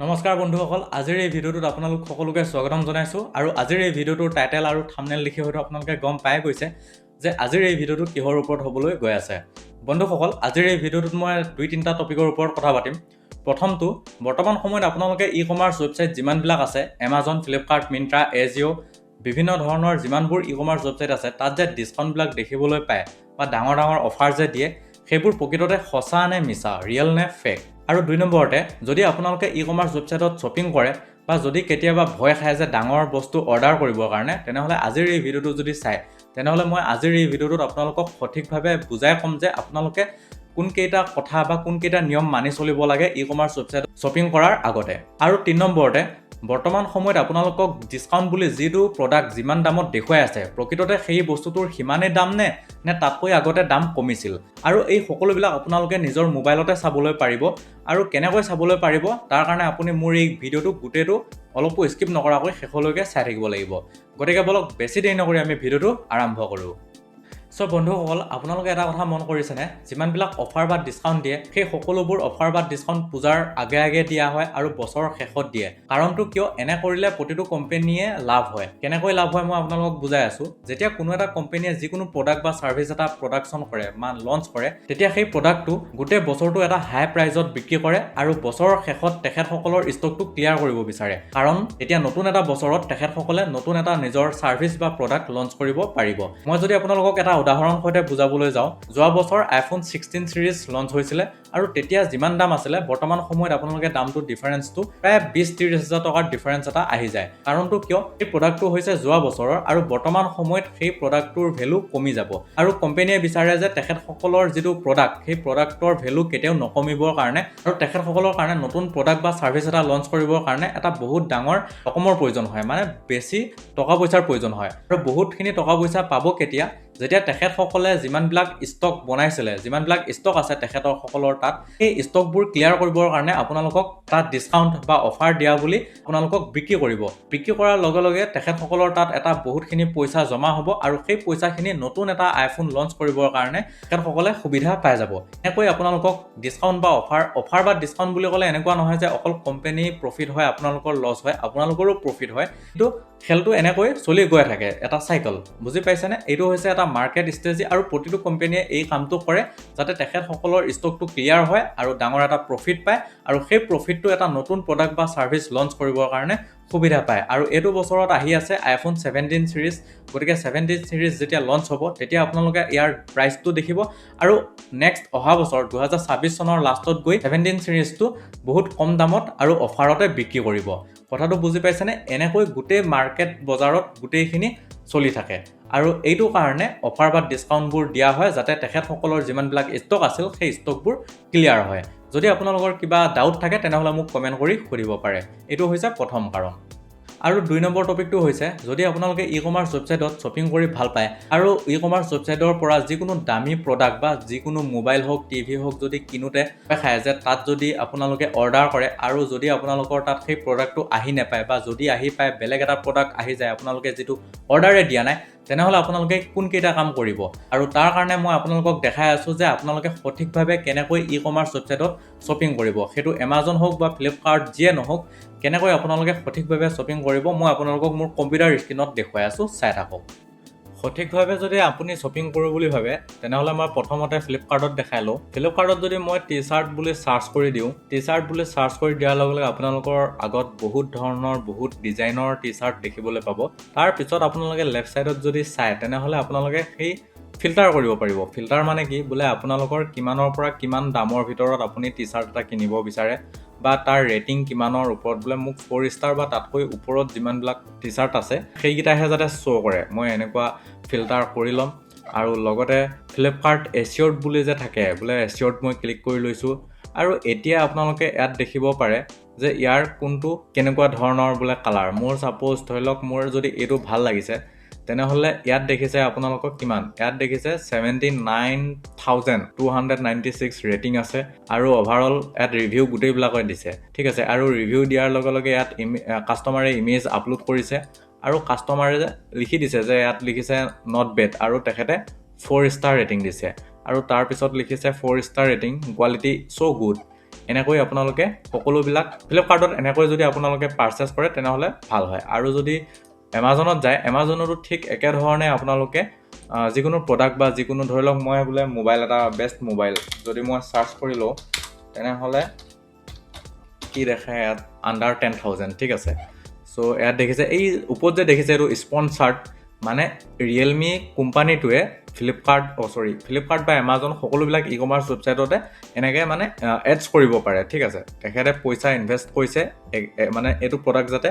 নমস্কাৰ বন্ধুসকল, আজিৰ এই ভিডিঅ'টোত আপোনালোক সকলোকে স্বাগতম জনাইছোঁ আৰু আজিৰ এই ভিডিঅ'টোৰ টাইটেল আৰু থাম্বনেইল দেখি হয়তো আপোনালোকে গম পাই গৈছে যে আজিৰ এই ভিডিঅ'টো কিহৰ ওপৰত হ'বলৈ গৈ আছে। বন্ধুসকল, আজিৰ এই ভিডিঅ'টোত মই 2-3টা টপিকৰ ওপৰত কথা পাতিম। প্ৰথমটো, বৰ্তমান সময়ত আপোনালোকে ই-কমাৰ্চ ৱেবছাইট যিমানবিলাক আছে, এমাজন, ফ্লিপকাৰ্ট, মিন্ত্ৰা, এজিঅ' বিভিন্ন ধৰণৰ যিমানবোৰ ই-কমাৰ্চ ৱেবছাইট আছে, তাত যে ডিছকাউণ্টবিলাক দেখিবলৈ পায় বা ডাঙৰ ডাঙৰ অফাৰ যে দিয়ে, সেইবোৰ প্ৰকৃততে সঁচা নে মিছা, ৰিয়েল নে ফেক। আৰু 2 নম্বৰতে, যদি আপোনালোকে ই-কমাৰ্চ ৱেবছাইটত শ্বপিং কৰে বা যদি কেতিয়াবা ভয় খায় যে ডাঙৰ বস্তু অৰ্ডাৰ কৰিবৰ কাৰণে, তেনেহ'লে আজিৰ এই ভিডিঅ'টো যদি চায়, তেনেহ'লে মই আজিৰ এই ভিডিঅ'টোত আপোনালোকক সঠিকভাৱে বুজাই ক'ম যে আপোনালোকে কোনকেইটা কথা বা কোনকেইটা নিয়ম মানি চলিব লাগে ই-কমাৰ্চ ৱেবছাইটত শ্বপিং কৰাৰ আগতে। আৰু 3 নম্বৰতে, বৰ্তমান সময়ত আপোনালোকক ডিছকাউণ্ট বুলি যিটো প্ৰডাক্ট যিমান দামত দেখুৱাই আছে, প্ৰকৃততে সেই বস্তুটোৰ সিমানেই দাম নে তাতকৈ আগতে দাম কমিছিল। আৰু এই সকলোবিলাক আপোনালোকে নিজৰ মোবাইলতে চাবলৈ পাৰিব। আৰু কেনেকৈ চাবলৈ পাৰিব তাৰ কাৰণে আপুনি মোৰ এই ভিডিঅ'টো গোটেইটো অলপো স্কিপ নকৰাকৈ শেষলৈকে চাই থাকিব লাগিব। গতিকে বলক বেছি দেৰি নকৰি আমি ভিডিঅ'টো আৰম্ভ কৰোঁ। চ' বন্ধুসকল, আপোনালোকে এটা কথা মন কৰিছেনে, যিমানবিলাক অফাৰ বা ডিছকাউণ্ট দিয়ে, সেই সকলোবোৰ অফাৰ বা ডিছকাউণ্ট পূজাৰ আগে আগে দিয়া হয় আৰু বছৰৰ শেষত দিয়ে। কাৰণটো কিয়? এনে কৰিলে প্ৰতিটো কোম্পেনীয়ে লাভ হয়। কেনেকৈ লাভ হয় মই আপোনালোকক বুজাই আছোঁ। যেতিয়া কোনো এটা কোম্পেনীয়ে যিকোনো প্ৰডাক্ট বা ছাৰ্ভিচ এটা প্ৰডাকশ্যন কৰে বা লঞ্চ কৰে, তেতিয়া সেই প্ৰডাক্টটো গোটেই বছৰটো এটা হাই প্ৰাইজত বিক্ৰী কৰে আৰু বছৰৰ শেষত তেখেতসকলৰ ষ্টকটো ক্লিয়াৰ কৰিব বিচাৰে। কাৰণ এতিয়া নতুন এটা বছৰত তেখেতসকলে নতুন এটা নিজৰ ছাৰ্ভিচ বা প্ৰডাক্ট লঞ্চ কৰিব পাৰিব। মই যদি আপোনালোকক এটা উদাহৰণ সৈতে বুজাবলৈ যাওঁ, যোৱা বছৰ iPhone 16 সিৰিজ লঞ্চ হৈছিলে আৰু তেতিয়া যিমান দাম আছিলে, বৰ্তমান সময়ত আপোনালোকে দামটো ডিফাৰেঞ্চটো প্ৰায় 20-30 হাজাৰ টকাৰ ডিফাৰেঞ্চ এটা আহি যায়। কাৰণটো কিয়? এই প্ৰডাক্টটো হৈছে যোৱা বছৰৰ আৰু বৰ্তমান সময়ত সেই প্ৰডাক্টটোৰ ভেলু কমি যাব আৰু কোম্পেনীয়ে বিচাৰে যে তেখেতসকলৰ যিটো প্ৰডাক্ট, সেই প্ৰডাক্টৰ ভেলু কেতিয়াও নকমিবৰ কাৰণে আৰু তেখেতসকলৰ কাৰণে নতুন প্ৰডাক্ট বা ছাৰ্ভিচ এটা লঞ্চ কৰিবৰ কাৰণে এটা বহুত ডাঙৰ ৰকমৰ প্ৰয়োজন হয়, মানে বেছি টকা পইচাৰ প্ৰয়োজন হয়। আৰু বহুতখিনি টকা পইচা পাব কেতিয়া? যেতিয়া তেখেতসকলে যিমানবিলাক ষ্টক বনাইছিলে, যিমানবিলাক ষ্টক আছে তেখেতসকলৰ তাত, সেই ষ্টকবোৰ ক্লিয়াৰ কৰিবৰ কাৰণে আপোনালোকক তাত ডিছকাউণ্ট বা অফাৰ দিয়া বুলি আপোনালোকক বিক্ৰী কৰিব। বিক্ৰী কৰাৰ লগে লগে তেখেতসকলৰ তাত এটা বহুতখিনি পইচা জমা হ'ব আৰু সেই পইচাখিনি নতুন এটা আইফোন লঞ্চ কৰিবৰ কাৰণে তেখেতসকলে সুবিধা পাই যাব। এনেকৈ আপোনালোকক ডিছকাউণ্ট বা অফাৰ বা ডিছকাউণ্ট বুলি ক'লে এনেকুৱা নহয় যে অকল কোম্পেনী প্ৰফিট হয়, আপোনালোকৰ লছ হয়, আপোনালোকৰো প্ৰফিট হয়। কিন্তু খেলটো এনেকৈ চলি গৈ থাকে, এটা চাইকেল। বুজি পাইছেনে? এইটো হৈছে এটা মাৰ্কেট ষ্ট্ৰেটেজি আৰু প্ৰতিটো কোম্পেনীয়ে এই কামটো কৰে যাতে তেখেতসকলৰ ষ্টকটো ক্লিয়াৰ হয় আৰু ডাঙৰ এটা প্ৰফিট পায় আৰু সেই প্ৰফিটটো এটা নতুন প্ৰডাক্ট বা ছাৰ্ভিচ লঞ্চ কৰিবৰ কাৰণে সুবিধা পায়। আৰু এইটো বছৰত আহি আছে iPhone 17 সিৰিজ। গতিকে 17 সিৰিজ যেতিয়া লঞ্চ হ'ব, তেতিয়া আপোনালোকে ইয়াৰ প্ৰাইচটো দেখিব আৰু নেক্সট অহা বছৰ 2026 চনৰ লাষ্টত গৈ 17 সিৰিজটো বহুত কম দামত আৰু অফাৰতে বিক্ৰী কৰিব। কথাটো বুজি পাইছেনে? এনেকৈ গোটেই মাৰ্কেট বজাৰত গোটেইখিনি চলি থাকে আৰু এইটো কাৰণে অফাৰ বা ডিছকাউণ্টবোৰ দিয়া হয় যাতে তেখেতসকলৰ যিমানবিলাক ষ্টক আছিল সেই ষ্টকবোৰ ক্লিয়াৰ হয়। যদি আপোনালোকৰ কিবা ডাউট থাকে তেনেহ'লে মোক কমেণ্ট কৰি সুধিব পাৰে। এইটো হৈছে প্ৰথম কাৰণ। আৰু 2 নম্বৰ টপিকটো হৈছে, যদি আপোনালোকে ই-কমাৰ্চ ৱেবছাইটত শ্বপিং কৰি ভাল পায় আৰু ই-কমাৰ্চ ৱেবছাইটৰ পৰা যিকোনো দামী প্ৰডাক্ট বা যিকোনো মোবাইল হওক, টিভি হওক যদি কিনোতে দেখায় যে তাত যদি আপোনালোকে অৰ্ডাৰ কৰে আৰু যদি আপোনালোকৰ তাত সেই প্ৰডাক্টটো আহি নাপায় বা যদি আহি পায় বেলেগ এটা প্ৰডাক্ট আহি যায় আপোনালোকে যিটো অৰ্ডাৰে দিয়া নাই, তেনেহ'লে আপোনালোকে কোনকেইটা কাম কৰিব? আৰু তাৰ কাৰণে মই আপোনালোকক দেখাই আছোঁ যে আপোনালোকে সঠিকভাৱে কেনেকৈ ই-কমাৰ্চ ৱেবছাইটত শ্বপিং কৰিব। সেইটো এমাজন হওক বা ফ্লিপকাৰ্ট যিয়ে নহওক, কেনেকৈ আপোনালোকে সঠিকভাৱে শ্বপিং কৰিব মই আপোনালোকক মোৰ কম্পিউটাৰ স্ক্ৰীণত দেখুৱাই আছোঁ, চাই থাকক। সঠিকভাৱে যদি আপুনি শ্বপিং কৰোঁ বুলি ভাবে, তেনেহ'লে মই প্ৰথমতে ফ্লিপকাৰ্টত দেখাই লওঁ। ফ্লিপকাৰ্টত যদি মই টি-চাৰ্ট বুলি চাৰ্চ কৰি দিওঁ, টি-চাৰ্ট বুলি চাৰ্চ কৰি দিয়াৰ লগে লগে আপোনালোকৰ আগত বহুত ধৰণৰ বহুত ডিজাইনৰ টি-চাৰ্ট দেখিবলৈ পাব। তাৰপিছত আপোনালোকে লেফ্ট ছাইডত যদি চায়, তেনেহ'লে আপোনালোকে সেই ফিল্টাৰ কৰিব পাৰিব। ফিল্টাৰ মানে কি? বোলে আপোনালোকৰ কিমানৰ পৰা কিমান দামৰ ভিতৰত আপুনি টি-চাৰ্ট এটা কিনিব বিচাৰে বা তাৰ ৰেটিং কিমানৰ ওপৰত, বোলে মোক 4 ষ্টাৰ বা তাতকৈ ওপৰত যিমানবিলাক টি-চাৰ্ট আছে সেইকেইটাহে যাতে শ্ব' কৰে, মই এনেকুৱা ফিল্টাৰ কৰি ল'ম। আৰু লগতে ফ্লিপকাৰ্ট এচিয়ৰ্ড বুলি যে থাকে, বোলে এচিয়ৰ্ড মই ক্লিক কৰি লৈছোঁ আৰু এতিয়া আপোনালোকে ইয়াত দেখিব পাৰে যে ইয়াৰ কোনটো কেনেকুৱা ধৰণৰ বোলে কালাৰ। মোৰ ছাপ'জ ধৰি লওক মোৰ যদি এইটো ভাল লাগিছে, তেনেহ'লে ইয়াত দেখিছে আপোনালোকক কিমান? ইয়াত দেখিছে 79,296 ৰেটিং আছে আৰু অভাৰঅল ইয়াত ৰিভিউ গোটেইবিলাকে দিছে। ঠিক আছে, আৰু ৰিভিউ দিয়াৰ লগে লগে ইয়াত কাষ্টমাৰে ইমেজ আপলোড কৰিছে আৰু কাষ্টমাৰে লিখি দিছে যে ইয়াত লিখিছে নট বেড আৰু তেখেতে 4 ষ্টাৰ ৰেটিং দিছে আৰু তাৰপিছত লিখিছে 4 ষ্টাৰ ৰেটিং, কোৱালিটি চ' গুড। এনেকৈ আপোনালোকে সকলোবিলাক ফ্লিপকাৰ্টত এনেকৈ যদি আপোনালোকে পাৰ্চেছ কৰে তেনেহ'লে ভাল হয়। আৰু যদি এমাজনত যায়, এমাজনতো ঠিক একেধৰণে আপোনালোকে যিকোনো প্ৰডাক্ট বা যিকোনো ধৰি লওক মই বোলে মোবাইল এটা বেষ্ট মোবাইল যদি মই চাৰ্চ কৰি লওঁ তেনেহ'লে কি দেখায় ইয়াত আণ্ডাৰ 10,000 ঠিক আছে। চ' ইয়াত দেখিছে এই ওপৰত যে দেখিছে এইটো স্পনচাৰ্ড মানে ৰিয়েলমি কোম্পানীটোৱে ফ্লিপকাৰ্ট বা এমাজন সকলোবিলাক ই কমাৰ্চ ৱেবছাইটতে এনেকৈ মানে এডছ কৰিব পাৰে ঠিক আছে। তেখেতে পইচা ইনভেষ্ট কৰিছে মানে এইটো প্ৰডাক্ট যাতে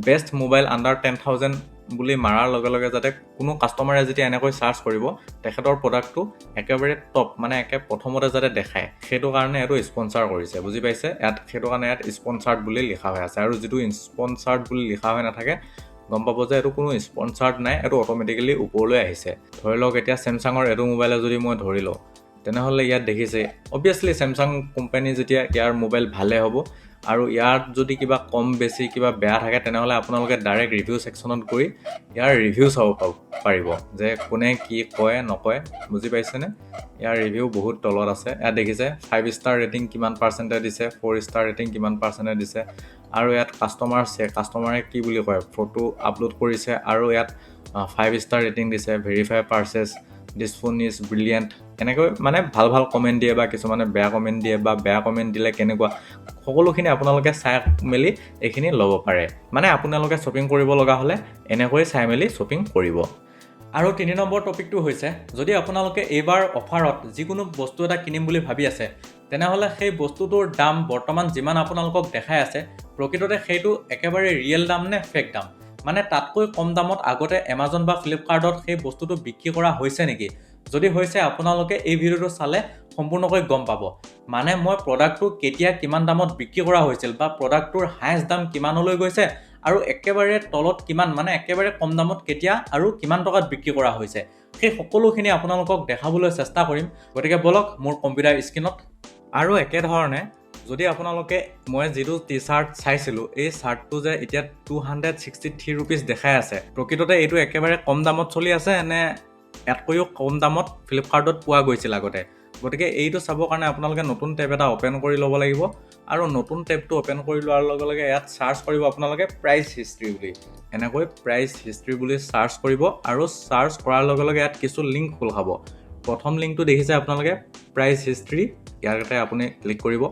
বেষ্ট মোবাইল আণ্ডাৰ 10,000 বুলি মাৰাৰ লগে লগে যাতে কোনো কাষ্টমাৰে যেতিয়া এনেকৈ চাৰ্চ কৰিব তেখেতৰ প্ৰডাক্টটো একেবাৰে টপ মানে একে প্ৰথমতে যাতে দেখায়, সেইটো কাৰণে এইটো স্পনচাৰ কৰিছে, বুজি পাইছে। সেইটো কাৰণে ইয়াত স্পনচাৰ্ড বুলি লিখা হৈ আছে। আৰু যিটো স্পনচাৰ্ড বুলি লিখা হৈ নাথাকে গম পাব যে এইটো কোনো স্পনচাৰ্ড নাই, এইটো অট'মেটিকেলি ওপৰলৈ আহিছে। ধৰি লওক এতিয়া চেমচাঙৰ এইটো মোবাইলে যদি মই ধৰি লওঁ তেনেহ'লে ইয়াত দেখিছে অবভিয়াছলি চেমচাং কোম্পানী যেতিয়া ইয়াৰ মোবাইল ভালে হ'ব আৰু ইয়াত যদি কিবা কম বেছি কিবা বেয়া থাকে তেনেহ'লে আপোনালোকে ডাইৰেক্ট ৰিভিউ ছেকশ্যনত গৈ ইয়াৰ ৰিভিউ চাব পাৰিব যে কোনে কি কয় নকয়, বুজি পাইছেনে। ইয়াৰ ৰিভিউ বহুত তলত আছে। ইয়াত দেখিছে 5 ষ্টাৰ ৰেটিং কিমান পাৰ্চেণ্টেজ দিছে, 4 ষ্টাৰ ৰেটিং কিমান পাৰ্চেণ্টেজ দিছে, আৰু ইয়াত কাষ্টমাৰে কি বুলি কয় ফটো আপলোড কৰিছে আৰু ইয়াত 5 ষ্টাৰ ৰেটিং দিছে, verify purchase, this phone is brilliant, এনেকৈ মানে ভাল ভাল কমেণ্ট দিয়ে বা কিছুমানে বেয়া কমেণ্ট দিয়ে বা বেয়া কমেণ্ট দিলে কেনেকুৱা, সকলোখিনি আপোনালোকে চাই মেলি এইখিনি ল'ব পাৰে। মানে আপোনালোকে শ্বপিং কৰিব লগা হ'লে এনেকৈ চাই মেলি শ্বপিং কৰিব। আৰু 3 নম্বৰ টপিকটো হৈছে যদি আপোনালোকে এইবাৰ অফাৰত যিকোনো বস্তু এটা কিনিম বুলি ভাবি আছে তেনেহ'লে সেই বস্তুটোৰ দাম বৰ্তমান যিমান আপোনালোকক দেখাই আছে প্ৰকৃততে সেইটো একেবাৰে ৰিয়েল দাম নে ফেক দাম, মানে তাতকৈ কম দামত আগতে এমাজন বা ফ্লিপকাৰ্টত সেই বস্তুটো বিক্ৰী কৰা হৈছে নেকি। যদি হৈছে আপোনালোকে এই ভিডিঅ'টো চালে সম্পূৰ্ণকৈ গম পাব। মানে মই প্ৰডাক্টটো কেতিয়া কিমান দামত বিক্ৰী কৰা হৈছিল বা প্ৰডাক্টটোৰ হায়েষ্ট দাম কিমানলৈ গৈছে আৰু একেবাৰে তলত কিমান মানে একেবাৰে কম দামত কেতিয়া আৰু কিমান টকাত বিক্ৰী কৰা হৈছে সেই সকলোখিনি আপোনালোকক দেখাবলৈ চেষ্টা কৰিম। গতিকে বলক মোৰ কম্পিউটাৰ স্ক্ৰীনত। আৰু একেধৰণে যদি আপোনালোকে মই যিটো টি চাৰ্ট চাইছিলোঁ এই চাৰ্টটো যে এতিয়া 263 ৰুপিজ দেখাই আছে, প্ৰকৃততে এইটো একেবাৰে কম দামত চলি আছে নে ইয়াতকৈও কম দামত ফ্লিপকাৰ্টত পোৱা গৈছিল আগতে। গতিকে এইটো চাবৰ কাৰণে আপোনালোকে নতুন টেব এটা অ'পেন কৰি ল'ব লাগিব আৰু নতুন টেবটো অ'পেন কৰি লোৱাৰ লগে লগে ইয়াত চাৰ্চ কৰিব আপোনালোকে প্ৰাইচ হিষ্ট্ৰী বুলি, এনেকৈ প্ৰাইচ হিষ্ট্ৰী বুলি চাৰ্চ কৰিব আৰু চাৰ্চ কৰাৰ লগে লগে ইয়াত কিছু লিংক খোল খাব। প্ৰথম লিংকটো দেখিছে আপোনালোকে প্ৰাইচ হিষ্ট্ৰী, ইয়াতে আপুনি ক্লিক কৰিব।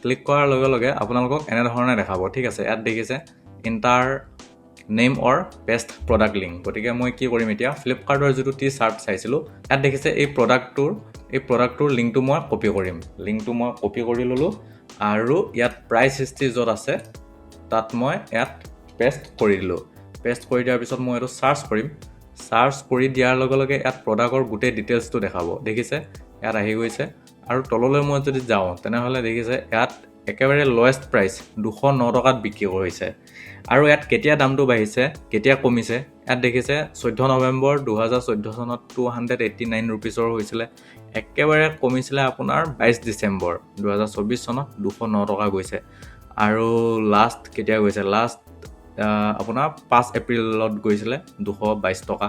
ক্লিক কৰাৰ লগে লগে আপোনালোকক এনেধৰণে দেখাব, ঠিক আছে। ইয়াত দেখিছে ইণ্টাৰ নেম অৰ বেষ্ট প্ৰডাক্ট লিংক। গতিকে মই কি কৰিম এতিয়া ফ্লিপকাৰ্টৰ যিটো টি চাৰ্ট চাইছিলোঁ ইয়াত দেখিছে এই প্ৰডাক্টটোৰ লিংকটো মই কপি কৰিম। লিংকটো মই কপি কৰি ল'লোঁ আৰু ইয়াত প্ৰাইচ হিষ্ট্ৰী য'ত আছে তাত মই ইয়াত পেষ্ট কৰি দিলোঁ। পেষ্ট কৰি দিয়াৰ পিছত মই এইটো চাৰ্চ কৰিম। চাৰ্চ কৰি দিয়াৰ লগে লগে ইয়াত প্ৰডাক্টৰ গোটেই ডিটেইলছটো দেখাব, দেখিছে ইয়াত আহি গৈছে। আৰু তললৈ মই যদি যাওঁ তেনেহ'লে দেখিছে ইয়াত একেবাৰে লৱেষ্ট প্ৰাইচ 209 টকাত বিক্ৰী কৰিছে। আৰু ইয়াত কেতিয়া দামটো বাঢ়িছে কেতিয়া কমিছে ইয়াত দেখিছে 14 নৱেম্বৰ 2014 চনত 289 ৰুপিজৰ হৈছিলে, একেবাৰে কমিছিলে আপোনাৰ 22 ডিচেম্বৰ 2024 চনত 209 টকা গৈছে। আৰু লাষ্ট কেতিয়া গৈছে, লাষ্ট আপোনাৰ 5 এপ্ৰিলত গৈছিলে 222 টকা।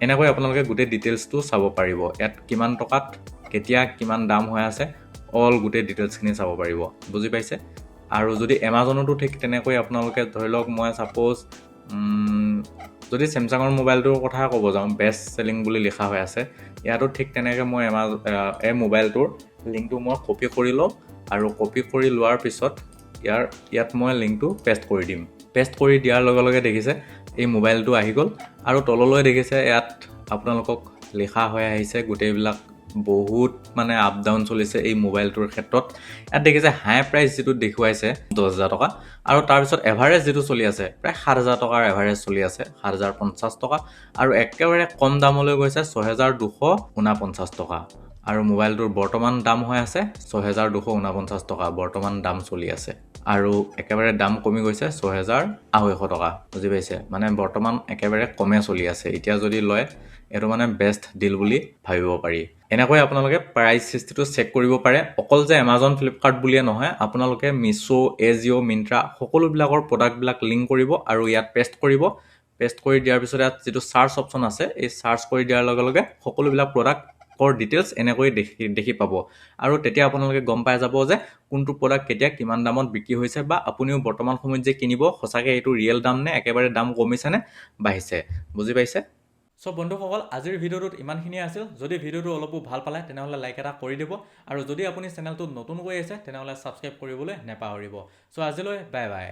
এনেকৈ আপোনালোকে গোটেই ডিটেইলছটো চাব পাৰিব, ইয়াত কিমান টকাত কেতিয়া কিমান দাম হৈ আছে অল গোটেই ডিটেইলছখিনি চাব পাৰিব, বুজি পাইছে। আৰু যদি এমাজনতো ঠিক তেনেকৈ আপোনালোকে ধৰি লওক মই ছাপ'জ যদি চেমচাঙৰ মোবাইলটোৰ কথা ক'ব যাওঁ বেষ্ট চেলিং বুলি লিখা হৈ আছে, ইয়াতো ঠিক তেনেকৈ মই এই মোবাইলটোৰ লিংকটো মই কপি কৰি লওঁ আৰু কপি কৰি লোৱাৰ পিছত ইয়াত মই লিংকটো পেষ্ট কৰি দিম। পেষ্ট কৰি দিয়াৰ লগে লগে দেখিছে এই মোবাইলটো আহি গ'ল আৰু তললৈ দেখিছে ইয়াত আপোনালোকক লিখা হৈ আহিছে গোটেইবিলাক বহুত মানে আপ ডাউন চলিছে এই মোবাইলটোৰ ক্ষেত্ৰত। ইয়াত দেখিছে হাই প্ৰাইচ যিটো দেখুৱাইছে 10,000 টকা আৰু তাৰপিছত এভাৰেজ যিটো চলি আছে প্ৰায় 7,000 টকাৰ এভাৰেজ চলি আছে 7,050 টকা আৰু একেবাৰে কম দামলৈ গৈছে 6,249 টকা। আৰু মোবাইলটোৰ বৰ্তমান দাম হৈ আছে 6,249 টকা, বৰ্তমান দাম চলি আছে। আৰু একেবাৰে দাম কমি গৈছে 6,200 টকা, বুজি পাইছে। মানে বৰ্তমান একেবাৰে কমে চলি আছে, এতিয়া যদি লয় এইটো মানে বেষ্ট ডিল বুলি ভাবিব পাৰি। এনেকৈ আপোনালোকে প্ৰাইচ হিষ্ট্ৰীটো চেক কৰিব পাৰে। অকল যে এমাজন ফ্লিপকাৰ্ট বুলিয়ে নহয়, আপোনালোকে মিছো, এজিঅ', মিন্ত্ৰা সকলোবিলাকৰ প্ৰডাক্টবিলাক লিংক কৰিব আৰু ইয়াত পেষ্ট কৰিব। পেষ্ট কৰি দিয়াৰ পিছত ইয়াত যিটো চাৰ্চ অপশ্যন আছে এই চাৰ্চ কৰি দিয়াৰ লগে লগে সকলোবিলাক প্ৰডাক্ট ষ্টকৰ ডিটেইলছ এনেকৈ দেখি পাব আৰু তেতিয়া আপোনালোকে গম পাই যাব যে কোনটো প্ৰডাক্ট কেতিয়া কিমান দামত বিক্ৰী হৈছে বা আপুনিও বৰ্তমান সময়ত যে কিনিব সঁচাকৈ এইটো ৰিয়েল দাম নে একেবাৰে দাম কমিছে নে বাঢ়িছে বুজি পাইছে সো বন্ধুসকল আজিৰ ভিডিঅ'টোত ইমানখিনিয়ে আছিল যদি ভিডিঅ'টো অলপো ভাল পালে তেনেহ'লে লাইক এটা কৰি দিব আৰু যদি আপুনি চেনেলটোত নতুন হৈ আছে তেনেহ'লে ছাবস্ক্ৰাইব কৰিবলৈ নেপাহৰিব সো আজিলৈ বাই বাই